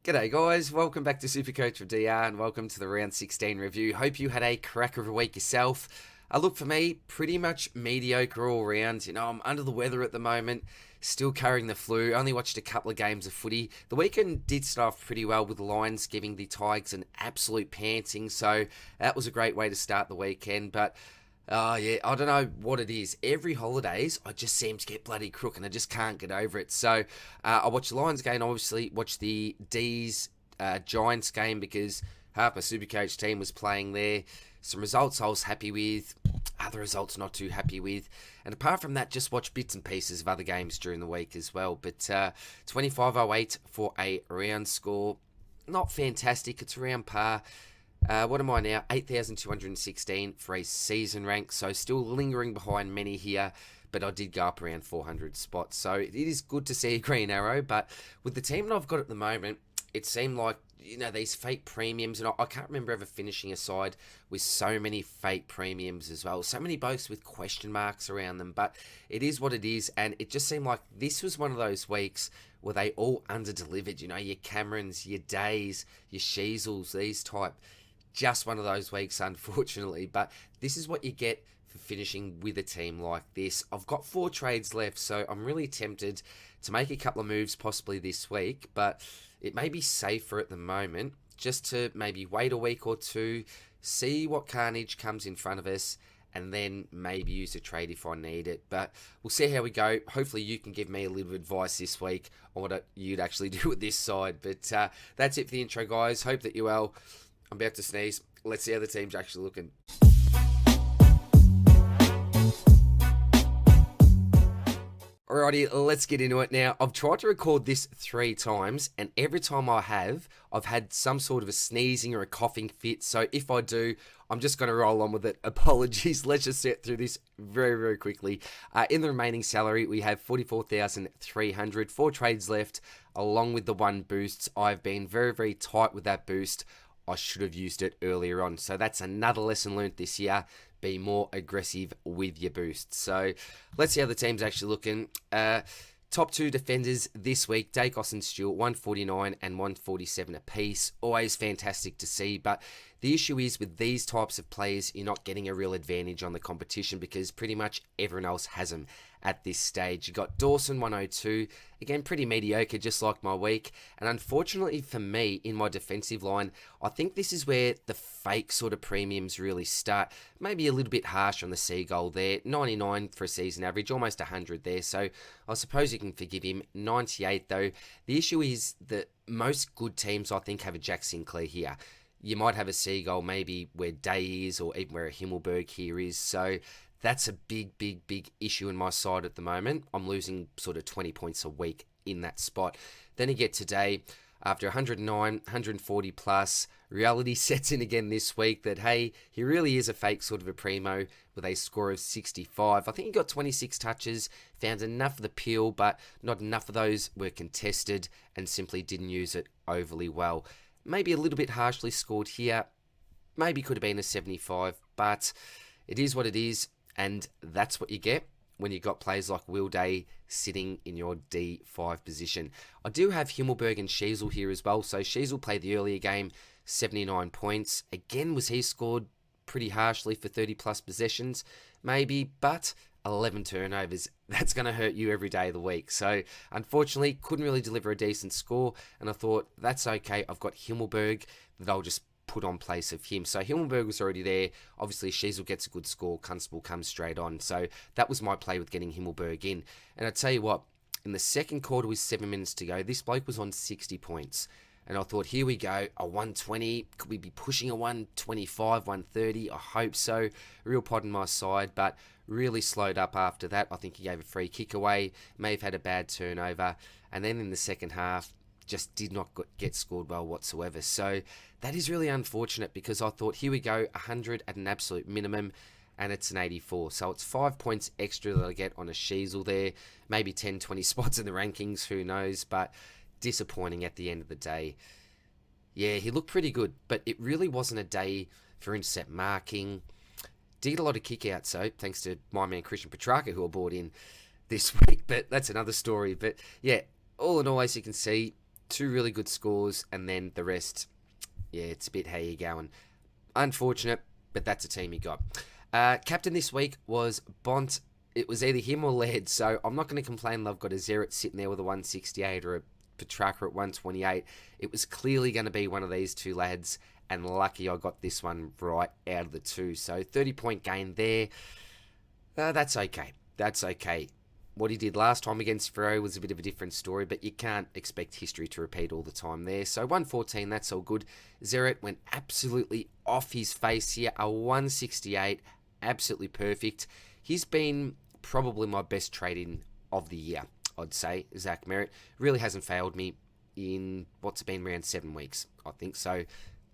G'day guys, welcome back to SuperCoach with DR and welcome to the round 16 review. Hope you had a cracker of a week yourself. Look, for me, pretty much mediocre all round. I'm under the weather at the moment, still carrying the flu, only watched a couple of games of footy. The weekend did start off pretty well with the Lions giving the Tigers an absolute pantsing, so that was a great way to start the weekend, but oh yeah, I don't know what it is. Every holidays, I just seem to get bloody crook, and I just can't get over it. So I watched the Lions game. Obviously, watched the D's Giants game because half my Supercoach team was playing there. Some results I was happy with, other results not too happy with, and apart from that, just watch bits and pieces of other games during the week as well. But 25.08 for a round score, not fantastic. It's around par. What am I now? 8,216 for a season rank, so still lingering behind many here, but I did go up around 400 spots. So it is good to see a green arrow, but with the team that I've got at the moment, it seemed like, these fake premiums, and I can't remember ever finishing a side with so many fake premiums as well. So many boats with question marks around them, but it is what it is, and it just seemed like this was one of those weeks where they all under-delivered, your Camerons, your Days, your Sheasels, these type. Just one of those weeks, unfortunately, but this is what you get for finishing with a team like this. I've got 4 trades left, so I'm really tempted to make a couple of moves possibly this week, but it may be safer at the moment just to maybe wait a week or two, see what carnage comes in front of us, and then maybe use a trade if I need it. But we'll see how we go. Hopefully you can give me a little advice this week on what you'd actually do with this side. But that's it for the intro, guys. Hope that you're well. I'm about to sneeze. Let's see how the team's actually looking. Alrighty, let's get into it now. I've tried to record this 3 times, and every time I have, I've had some sort of a sneezing or a coughing fit. So if I do, I'm just going to roll on with it. Apologies. Let's just get through this very, very quickly. In the remaining salary, we have 44,300. 4 trades left, along with the 1 boosts. I've been very, very tight with that boost. I should have used it earlier on. So that's another lesson learnt this year. Be more aggressive with your boosts. So let's see how the team's actually looking. Top 2 defenders this week, Dacos and Stewart, 149 and 147 apiece. Always fantastic to see, but the issue is with these types of players, you're not getting a real advantage on the competition because pretty much everyone else has them at this stage. You got Dawson, 102, again pretty mediocre, just like my week. And unfortunately for me, in my defensive line, I think this is where the fake sort of premiums really start. Maybe a little bit harsh on the Seagull there, 99 for a season average, almost 100 there. So I suppose you can forgive him. 98 though. The issue is that most good teams, I think, have a Jack Sinclair here. You might have a Seagull maybe where Day is, or even where a Himmelberg here is. So that's a big, big, big issue in my side at the moment. I'm losing sort of 20 points a week in that spot. Then you get today, after 109, 140 plus, reality sets in again this week that, hey, he really is a fake sort of a primo with a score of 65. I think he got 26 touches, found enough of the peel, but not enough of those were contested and simply didn't use it overly well. Maybe a little bit harshly scored here. Maybe could have been a 75, but it is what it is, and that's what you get when you've got players like Will Day sitting in your D5 position. I do have Himmelberg and Sheasel here as well. So Sheasel played the earlier game, 79 points. Again, was he scored pretty harshly for 30 plus possessions? Maybe, but 11 turnovers. That's going to hurt you every day of the week. So unfortunately, couldn't really deliver a decent score. And I thought, that's okay. I've got Himmelberg that I'll just put on place of him. So Himmelberg was already there. Obviously, Sheasel gets a good score. Constable comes straight on. So that was my play with getting Himmelberg in. And I tell you what, in the second quarter with 7 minutes to go, this bloke was on 60 points. And I thought, here we go, a 120. Could we be pushing a 125, 130? I hope so. Real pod on my side, but really slowed up after that. I think he gave a free kick away, may have had a bad turnover. And then in the second half, just did not get scored well whatsoever. So that is really unfortunate because I thought, here we go, 100 at an absolute minimum, and it's an 84. So it's 5 points extra that I get on a Sheasel there. Maybe 10, 20 spots in the rankings, who knows, but disappointing at the end of the day. Yeah, he looked pretty good, but it really wasn't a day for intercept marking. Did get a lot of kick-outs, so thanks to my man Christian Petrarca, who I brought in this week, but that's another story. But yeah, all in all, as you can see, two really good scores, and then the rest, yeah, it's a bit how you going. Unfortunate, but that's a team he got. Captain this week was Bont. It was either him or Laird, so I'm not going to complain. I've got a Zeret sitting there with a 168 or a Petrarca at 128. It was clearly going to be one of these two lads, and lucky I got this one right out of the two. So 30-point gain there. That's okay. That's okay. What he did last time against Freo was a bit of a different story, but you can't expect history to repeat all the time there. So 114, that's all good. Zeret went absolutely off his face here. A 168, absolutely perfect. He's been probably my best trade-in of the year, I'd say, Zach Merritt. Really hasn't failed me in what's been around 7 weeks, I think. So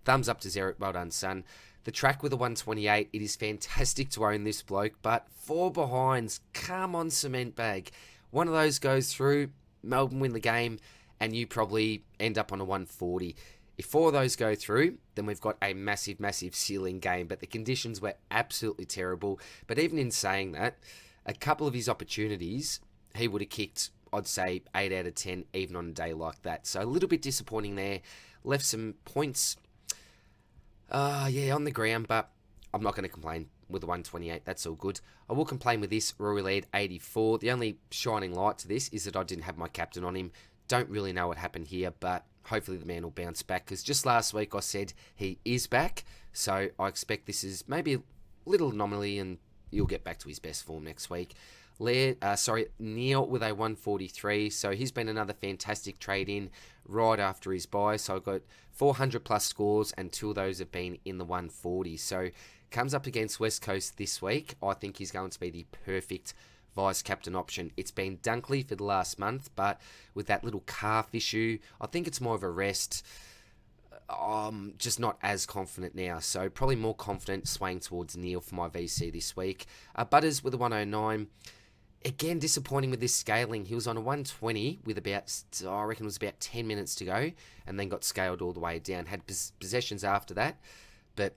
thumbs up to Zeret. Well done, son. The track with a 128, it is fantastic to own this bloke, but 4 behinds, come on, cement bag. One of those goes through, Melbourne win the game, and you probably end up on a 140. If 4 of those go through, then we've got a massive, massive ceiling game, but the conditions were absolutely terrible. But even in saying that, a couple of his opportunities, he would have kicked, I'd say, 8 out of 10, even on a day like that. So a little bit disappointing there. Left some points on the ground, but I'm not going to complain with the 128. That's all good. I will complain with this Rory Laird 84. The only shining light to this is that I didn't have my captain on him. Don't really know what happened here, but hopefully the man will bounce back, because just last week I said he is back, so I expect this is maybe a little anomaly and he'll get back to his best form next week. Neil with a 143, so he's been another fantastic trade-in right after his bye. So I've got 400 plus scores, and 2 of those have been in the 140. So comes up against West Coast this week. I think he's going to be the perfect vice-captain option. It's been Dunkley for the last month, but with that little calf issue, I think it's more of a rest. I'm just not as confident now, so probably more confident swaying towards Neil for my VC this week. Butters with a 109. Again, disappointing with this scaling. He was on a 120 with about, I reckon it was about 10 minutes to go, and then got scaled all the way down. Had possessions after that, but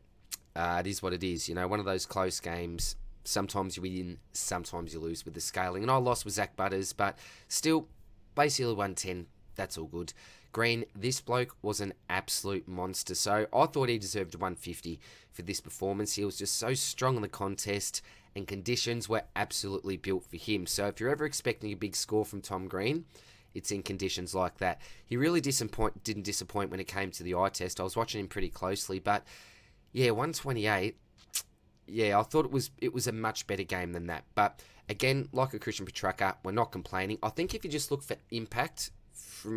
it is what it is. You know, one of those close games. Sometimes you win, sometimes you lose with the scaling. And I lost with Zach Butters, but still, basically 110. That's all good. Green, this bloke was an absolute monster. So I thought he deserved a 150 for this performance. He was just so strong in the contest, and conditions were absolutely built for him. So if you're ever expecting a big score from Tom Green, it's in conditions like that. He really didn't disappoint when it came to the eye test. I was watching him pretty closely, but yeah, 128. Yeah, I thought it was a much better game than that. But again, like a Christian Petrarca, we're not complaining. I think if you just look for impact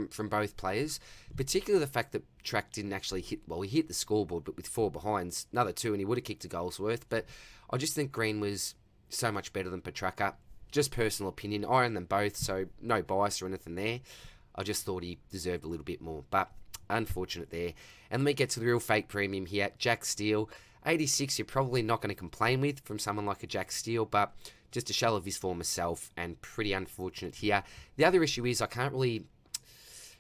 from both players, particularly the fact that Track didn't actually hit, well, he hit the scoreboard, but with 4 behinds, another 2, and he would have kicked a goal's worth. But I just think Green was so much better than Petrarca. Just personal opinion. I own them both, so no bias or anything there. I just thought he deserved a little bit more, but unfortunate there. And let me get to the real fake premium here. Jack Steele, 86, you're probably not going to complain with from someone like a Jack Steele, but just a shell of his former self, and pretty unfortunate here. The other issue is I can't really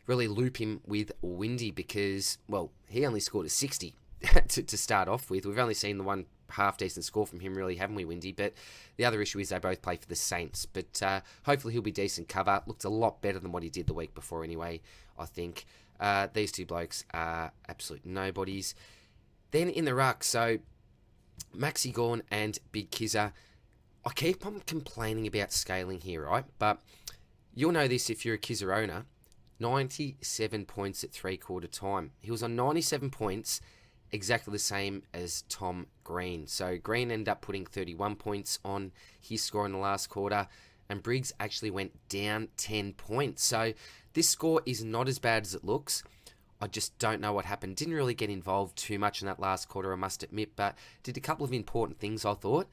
loop him with Windy, because, well, he only scored a 60 to start off with. We've only seen the one half-decent score from him, really, haven't we, Windy? But the other issue is they both play for the Saints. But hopefully he'll be decent cover. Looked a lot better than what he did the week before anyway, I think. These two blokes are absolute nobodies. Then in the ruck, so Maxi Gorn and Big Kizza. I keep on complaining about scaling here, right? But you'll know this if you're a Kizza owner. 97 points at 3/4 time. He was on 97 points, exactly the same as Tom Green. So Green ended up putting 31 points on his score in the last quarter, and Briggs actually went down 10 points. So this score is not as bad as it looks. I just don't know what happened. Didn't really get involved too much in that last quarter, I must admit, but did a couple of important things, I thought.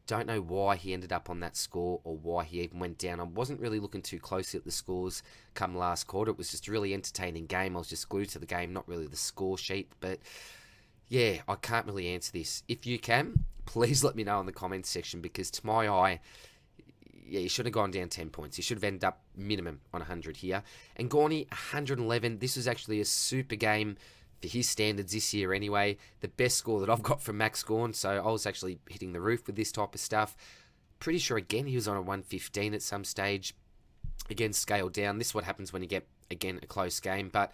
Don't know why he ended up on that score or why he even went down. I wasn't really looking too closely at the scores come last quarter. It was just a really entertaining game. I was just glued to the game, not really the score sheet. But yeah, I can't really answer this. If you can, please let me know in the comments section, because to my eye, yeah, you should have gone down 10 points. You should have ended up minimum on 100 here. And Gorney, 111. This was actually a super game for his standards this year anyway. The best score that I've got from Max Gorn, so I was actually hitting the roof with this type of stuff. Pretty sure, again, he was on a 115 at some stage. Again, scaled down. This is what happens when you get again, a close game, but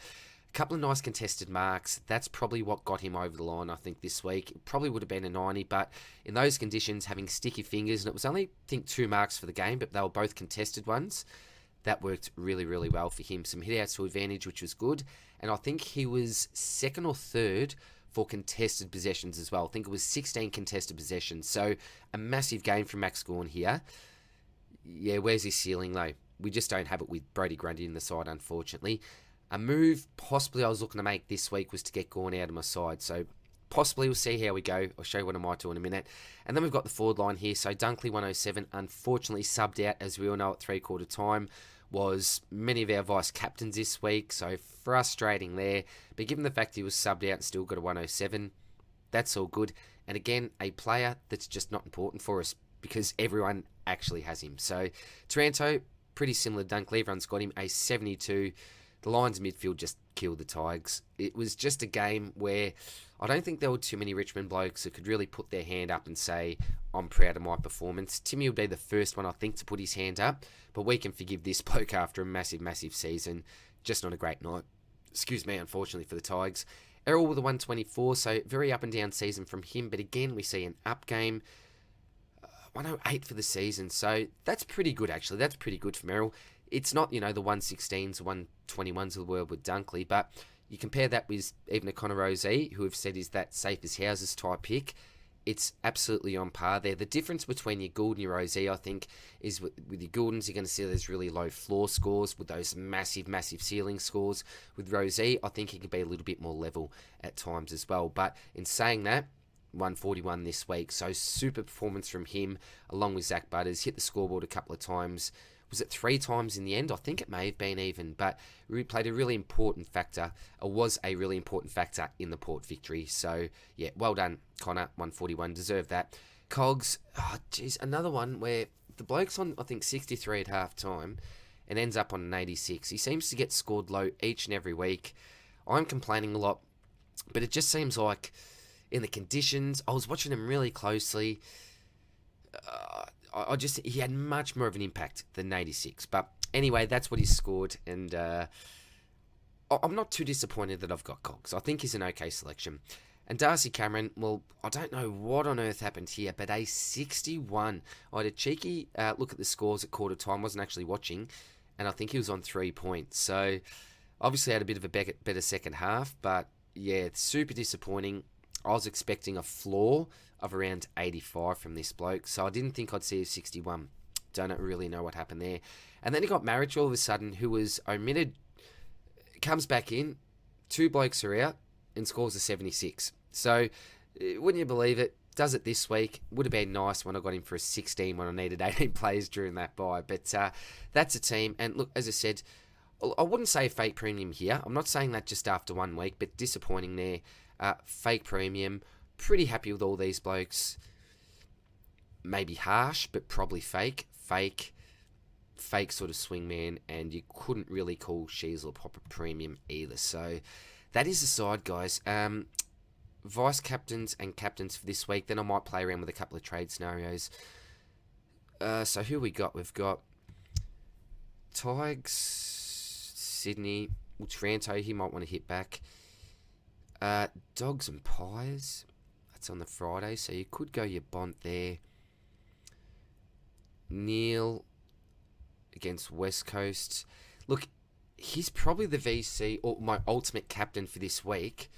a couple of nice contested marks. That's probably what got him over the line, I think, this week. It probably would have been a 90, but in those conditions, having sticky fingers, and it was only, I think, 2 marks for the game, but they were both contested ones. That worked really, really well for him. Some hit-outs to advantage, which was good. And I think he was second or third for contested possessions as well. I think it was 16 contested possessions. So a massive game from Max Gawn here. Yeah, where's his ceiling though? We just don't have it with Brodie Grundy in the side, unfortunately. A move possibly I was looking to make this week was to get Gawn out of my side. So possibly we'll see how we go. I'll show you what I might do in a minute. And then we've got the forward line here. So Dunkley 107, unfortunately subbed out, as we all know, at 3/4 time. Was many of our vice captains this week, so frustrating there. But given the fact he was subbed out and still got a 107, that's all good. And again, a player that's just not important for us because everyone actually has him. So Taranto, pretty similar to Dunkley. Everyone's got him, a 72. The Lions midfield just killed the Tigers. It was just a game where I don't think there were too many Richmond blokes that could really put their hand up and say, I'm proud of my performance. Timmy would be the first one, I think, to put his hand up, but we can forgive this bloke after a massive, massive season. Just not a great night. Excuse me, unfortunately, for the Tigers. Errol with a 124, so very up and down season from him, but again, we see an up game. 108 for the season, so that's pretty good, actually. That's pretty good from Errol. It's not, the 116s, 121s of the world with Dunkley, but you compare that with even a Connor Rozee, who have said is that safe as houses type pick. It's absolutely on par there. The difference between your Gould and your Rozee, I think, is with your Gouldens, you're going to see those really low floor scores with those massive, massive ceiling scores. With Rozee, I think he can be a little bit more level at times as well. But in saying that, 141 this week, so super performance from him, along with Zach Butters. Hit the scoreboard a couple of times. Was it 3 times in the end? I think it may have been even, but he played a really important factor, or was a really important factor in the Port victory. So, yeah, well done, Connor, 141, deserved that. Cogs, another one where the bloke's on, I think, 63 at half time and ends up on an 86. He seems to get scored low each and every week. I'm complaining a lot, but it just seems like in the conditions, I was watching him really closely. He had much more of an impact than 86. But anyway, that's what he scored, and I'm not too disappointed that I've got Cogs. I think he's an okay selection. And Darcy Cameron, well, I don't know what on earth happened here, but a 61. I had a cheeky look at the scores at quarter time, wasn't actually watching, and I think he was on 3 points. So obviously had a bit of a better second half, but yeah, super disappointing. I was expecting a floor of around 85 from this bloke, so I didn't think I'd see a 61. Don't really know what happened there. And then he got Marriage all of a sudden, who was omitted, comes back in, 2 blokes are out, and scores a 76. So, wouldn't you believe it, does it this week. Would have been nice when I got him for a 16 when I needed 18 players during that bye. But that's a team, and look, as I said, I wouldn't say fake premium here. I'm not saying that just after 1 week, but disappointing there. Fake premium. Pretty happy with all these blokes. Maybe harsh, but probably fake. Fake sort of swingman, and you couldn't really call Sheasel a proper premium either. So that is the side, guys. Vice captains and captains for this week. Then I might play around with a couple of trade scenarios. So who we got? We've got Tigers, Sydney, Taranto. He might want to hit back. Dogs and Pies. That's on the Friday, so you could go your Bont there. Neil against West Coast. Look, he's probably the VC or my ultimate captain for this week.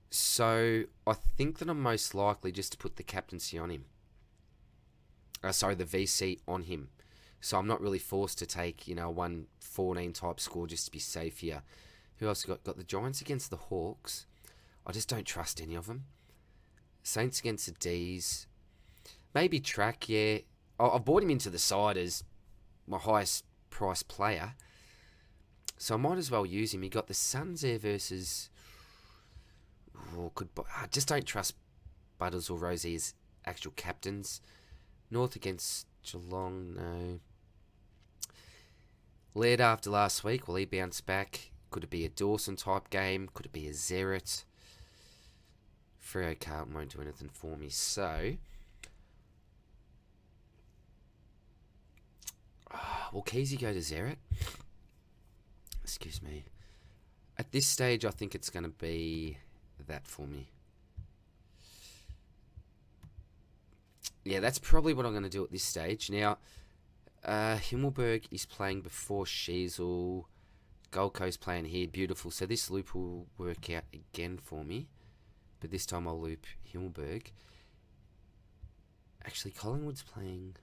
So I think that I'm most likely just to put the captaincy on him. The VC on him. So I'm not really forced to take, a 114 type score just to be safe here. Who else got? Got the Giants against the Hawks. I just don't trust any of them. Saints against the D's. Maybe Track, yeah. I've bought him into the side as my highest price player. So I might as well use him. He got the Suns there versus... I just don't trust Butters or Rozee as actual captains. North against Geelong, no. Laird after last week, will he bounce back? Could it be a Dawson type game? Could it be a Zeret? Freo Carlton won't do anything for me. So, will Keezy go to Zeret? Excuse me. At this stage, I think it's going to be that for me. Yeah, that's probably what I'm going to do at this stage. Now, Himmelberg is playing before Sheasel. Gold Coast playing here. Beautiful. So this loop will work out again for me. But this time I'll loop Himmelberg. Actually, Collingwood's playing...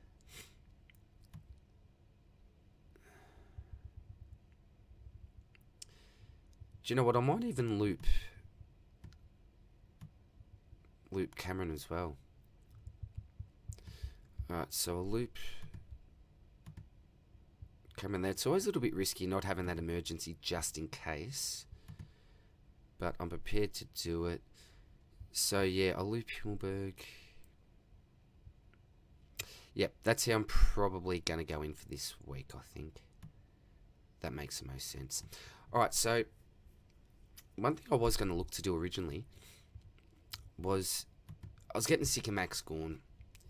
Do you know what? I might even loop Cameron as well. Alright, so I'll loop Cameron there. It's always a little bit risky not having that emergency just in case. But I'm prepared to do it. So yeah, I'll loop Himmelberg. Yep, that's how I'm probably going to go in for this week, I think. That makes the most sense. Alright, so... one thing I was going to look to do originally was I was getting sick of Max Gawn.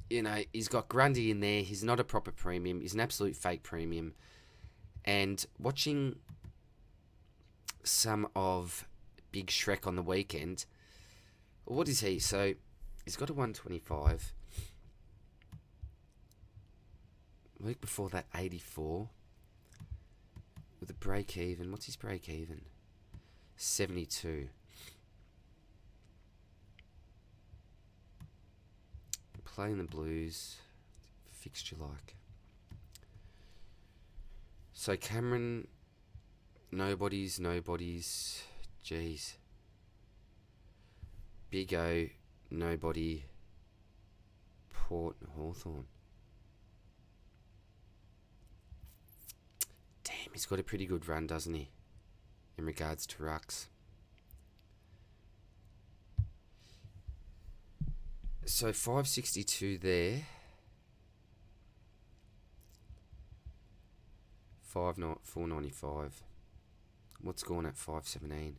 You know, he's got Grundy in there. He's not a proper premium. He's an absolute fake premium. And watching some of Big Shrek on the weekend, what is he? So he's got a 125. Week before that, 84. With a break even. What's his break even? 72. Playing the Blues. Fixture like. So Cameron, nobodies. Jeez. Big O, nobody. Port and Hawthorn. Damn, he's got a pretty good run, doesn't he? In regards to rucks. So 562 there. 495. What's going at 517?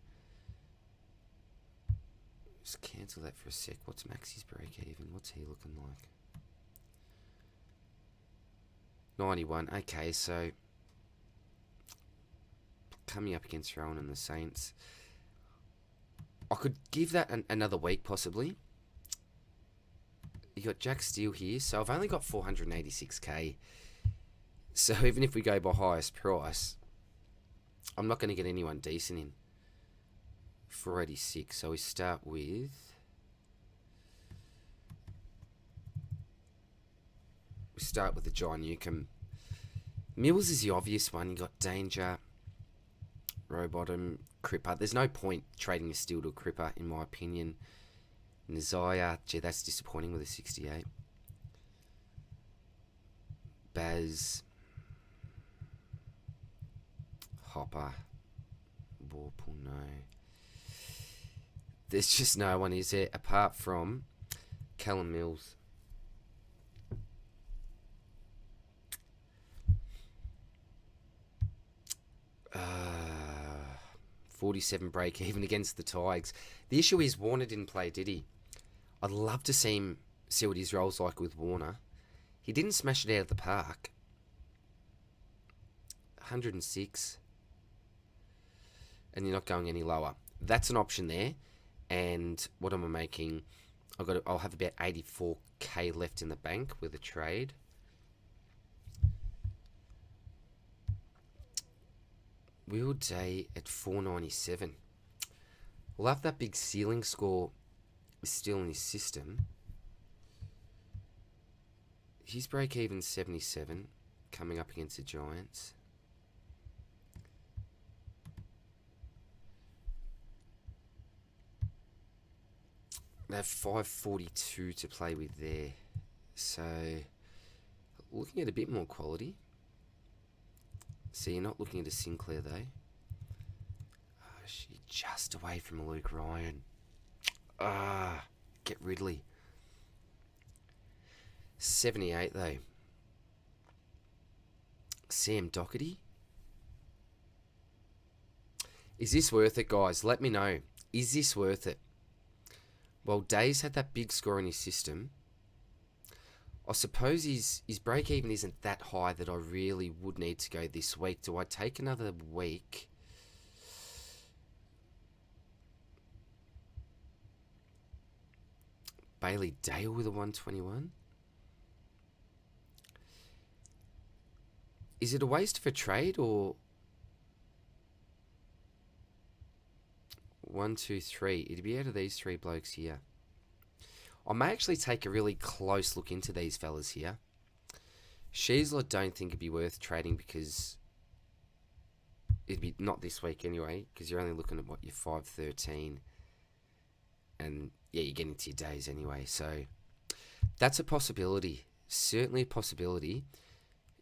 Just cancel that for a sec. What's Maxie's break even? What's he looking like? 91. Okay, so coming up against Rowan and the Saints. I could give that another week possibly. You got Jack Steele here, so I've only got 486k. So even if we go by highest price, I'm not going to get anyone decent in. 486. So we start with... the John Newcomb. Mills is the obvious one. You got Danger, Rowbottom, Cripper. There's no point trading a Steele to a Cripper, in my opinion. Nazaya, gee, that's disappointing with a 68. Baz, Hopper, Warple, no. There's just no one, is there, apart from Callum Mills. 47 break even against the Tigers. The issue is Warner didn't play, did he? I'd love to see what his role's like with Warner. He didn't smash it out of the park. 106. And you're not going any lower. That's an option there. And what am I making? I'll have about 84k left in the bank with a trade. Will Day at 497. We'll have that big ceiling score is still in his system. His break even 77, coming up against the Giants. They have 542 to play with there. So, looking at a bit more quality. So you're not looking at a Sinclair though. Oh, she just away from a Luke Ryan. Get Ridley. 78 though. Sam Doherty. Is this worth it, guys? Let me know. Is this worth it? Well, Days had that big score in his system. I suppose his break even isn't that high that I really would need to go this week. Do I take another week Bailey Dale with a 121. Is it a waste of a trade or 1, 2, 3? It'd be out of these three blokes here. I may actually take a really close look into these fellas here. Sheasler, I don't think it'd be worth trading because it'd be not this week anyway, because you're only looking at what, your 513, and yeah, you're getting to your days anyway. So that's a possibility, certainly a possibility.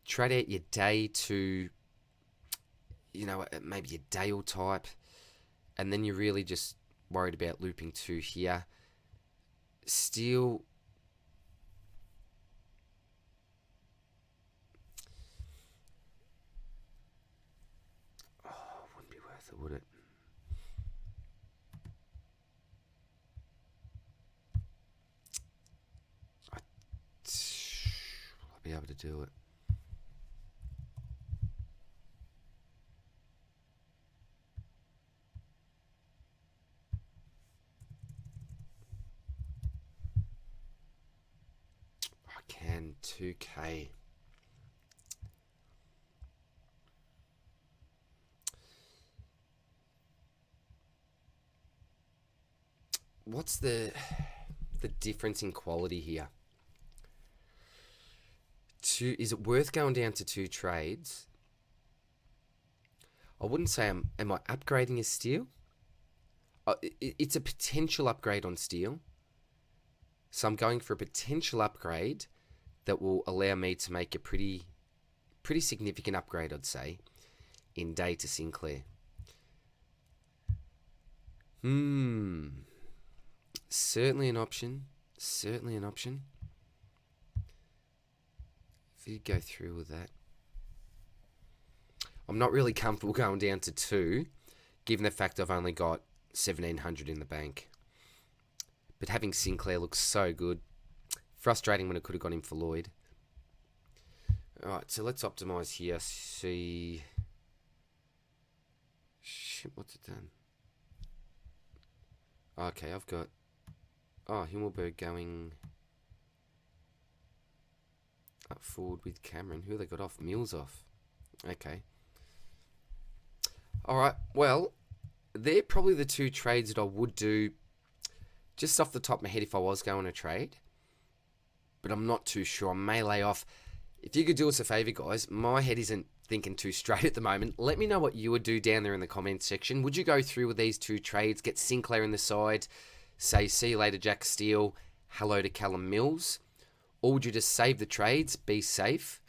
Trade out your day to, maybe your Dale type, and then you're really just worried about looping 2 here. Still, wouldn't be worth it, would it? I'll be able to do it. I can 2K. What's the difference in quality here? Is it worth going down to 2 trades? I wouldn't say am I upgrading a steal? It's a potential upgrade on steal. So I'm going for a potential upgrade that will allow me to make a pretty significant upgrade, I'd say, in day to Sinclair. Certainly an option. Certainly an option. If you go through with that. I'm not really comfortable going down to 2, given the fact I've only got 1,700 in the bank. But having Sinclair looks so good. Frustrating when I could have got him for Lloyd. Alright, so let's optimise here. See. Shit, what's it done? Okay, I've got. Himmelberg going up forward with Cameron. Who have they got off? Mills off. Okay. Alright, well, they're probably the 2 trades that I would do just off the top of my head if I was going to trade. But I'm not too sure. I may lay off. If you could do us a favour, guys, my head isn't thinking too straight at the moment. Let me know what you would do down there in the comments section. Would you go through with these 2 trades, get Sinclair in the side, say see you later Jack Steele, hello to Callum Mills? Or would you just save the trades, be safe,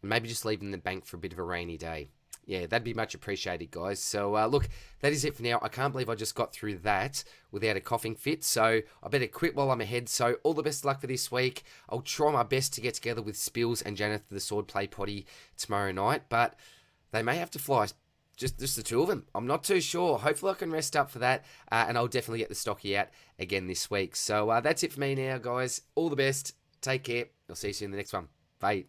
and maybe just leave them in the bank for a bit of a rainy day? Yeah, that'd be much appreciated, guys. So, look, that is it for now. I can't believe I just got through that without a coughing fit, so I better quit while I'm ahead. So, all the best of luck for this week. I'll try my best to get together with Spills and Janeth for the Swordplay Potty tomorrow night, but they may have to fly just the 2 of them. I'm not too sure. Hopefully I can rest up for that, and I'll definitely get the stocky out again this week. So, that's it for me now, guys. All the best. Take care. I'll see you soon in the next one. Bye.